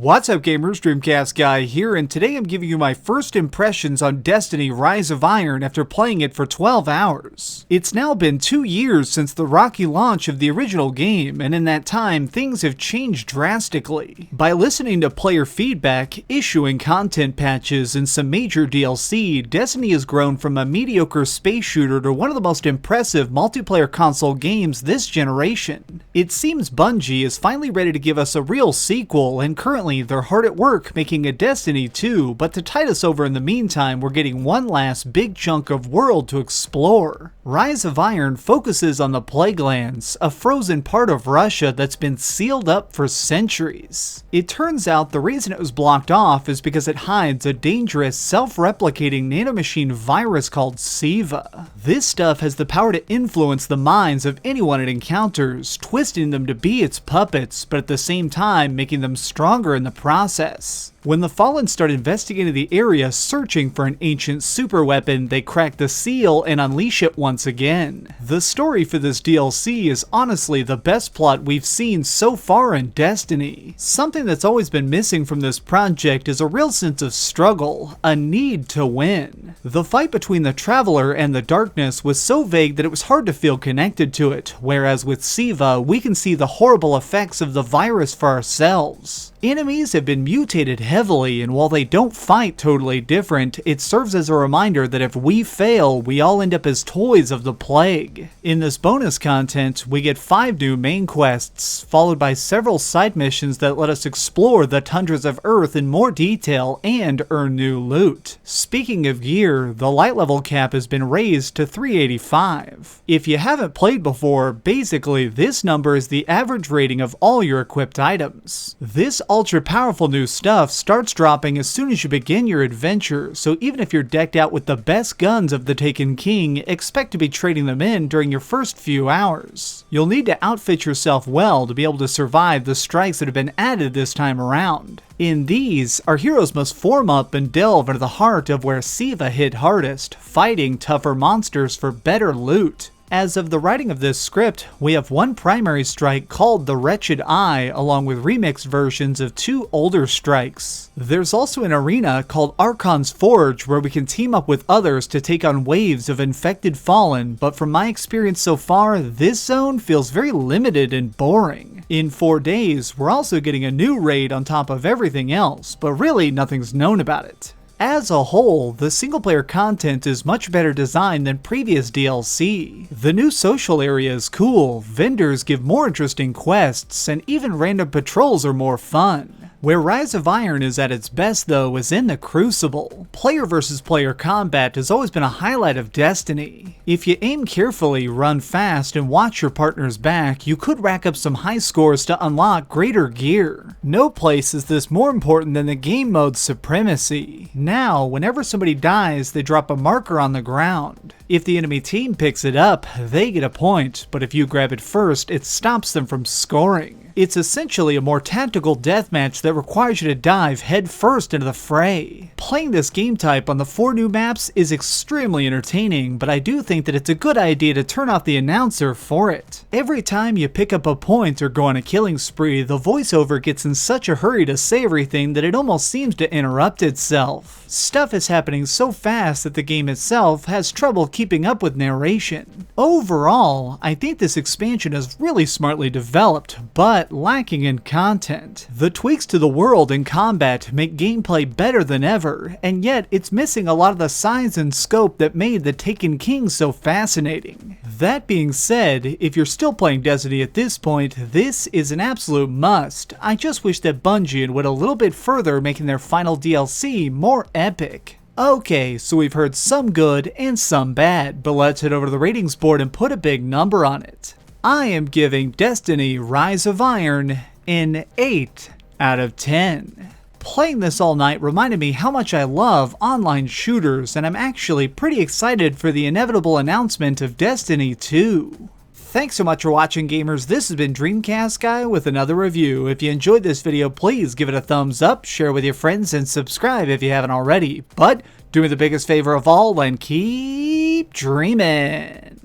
What's up gamers, DreamcastGuy here, and today I'm giving you my first impressions on Destiny Rise of Iron after playing it for 12 hours. It's now been 2 years since the rocky launch of the original game, and in that time, things have changed drastically. By listening to player feedback, issuing content patches, and some major DLC, Destiny has grown from a mediocre space shooter to one of the most impressive multiplayer console games this generation. It seems Bungie is finally ready to give us a real sequel, and currently they're hard at work making a Destiny 2, but to tide us over in the meantime, we're getting one last big chunk of world to explore. Rise of Iron focuses on the Plague Lands, a frozen part of Russia that's been sealed up for centuries. It turns out the reason it was blocked off is because it hides a dangerous, self-replicating nanomachine virus called SIVA. This stuff has the power to influence the minds of anyone it encounters, twisting them to be its puppets, but at the same time making them stronger in the process. When the Fallen start investigating the area searching for an ancient superweapon, they crack the seal and unleash it once again. The story for this DLC is honestly the best plot we've seen so far in Destiny. Something that's always been missing from this project is a real sense of struggle, a need to win. The fight between the Traveler and the Darkness was so vague that it was hard to feel connected to it, whereas with SIVA, we can see the horrible effects of the virus for ourselves. Enemies have been mutated heavily, and while they don't fight totally different, it serves as a reminder that if we fail, we all end up as toys of the plague. In this bonus content, we get 5 new main quests, followed by several side missions that let us explore the tundras of Earth in more detail and earn new loot. Speaking of gear, the light level cap has been raised to 385. If you haven't played before, basically this number is the average rating of all your equipped items. This ultra powerful new stuff starts dropping as soon as you begin your adventure, so even if you're decked out with the best guns of the Taken King, expect to be trading them in during your first few hours. You'll need to outfit yourself well to be able to survive the strikes that have been added this time around. In these, our heroes must form up and delve into the heart of where SIVA hit hardest, fighting tougher monsters for better loot. As of the writing of this script, we have one primary strike called the Wretched Eye, along with remixed versions of 2 older strikes. There's also an arena called Archon's Forge where we can team up with others to take on waves of infected Fallen, but from my experience so far, this zone feels very limited and boring. In 4 days, we're also getting a new raid on top of everything else, but really nothing's known about it. As a whole, the single-player content is much better designed than previous DLC. The new social area is cool, vendors give more interesting quests, and even random patrols are more fun. Where Rise of Iron is at its best though is in the Crucible. Player versus player combat has always been a highlight of Destiny. If you aim carefully, run fast, and watch your partner's back, you could rack up some high scores to unlock greater gear. No place is this more important than the game mode's supremacy. Now, whenever somebody dies, they drop a marker on the ground. If the enemy team picks it up, they get a point, but if you grab it first, it stops them from scoring. It's essentially a more tactical deathmatch that requires you to dive head first into the fray. Playing this game type on the 4 new maps is extremely entertaining, but I do think that it's a good idea to turn off the announcer for it. Every time you pick up a point or go on a killing spree, the voiceover gets in such a hurry to say everything that it almost seems to interrupt itself. Stuff is happening so fast that the game itself has trouble keeping up with narration. Overall, I think this expansion is really smartly developed, but lacking in content. The tweaks to the world and combat make gameplay better than ever, and yet it's missing a lot of the size and scope that made the Taken King so fascinating. That being said, if you're still playing Destiny at this point, this is an absolute must. I just wish that Bungie went a little bit further, making their final DLC more epic. Okay, so we've heard some good and some bad, but let's head over to the ratings board and put a big number on it. I am giving Destiny Rise of Iron an 8 out of 10. Playing this all night reminded me how much I love online shooters, and I'm actually pretty excited for the inevitable announcement of Destiny 2. Thanks so much for watching, gamers. This has been DreamcastGuy with another review. If you enjoyed this video, please give it a thumbs up, share with your friends, and subscribe if you haven't already. But do me the biggest favor of all and keep dreaming.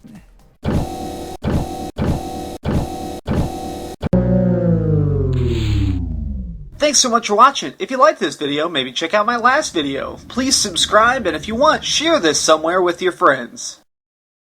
Thanks so much for watching. If you liked this video, maybe check out my last video. Please subscribe, and if you want, share this somewhere with your friends.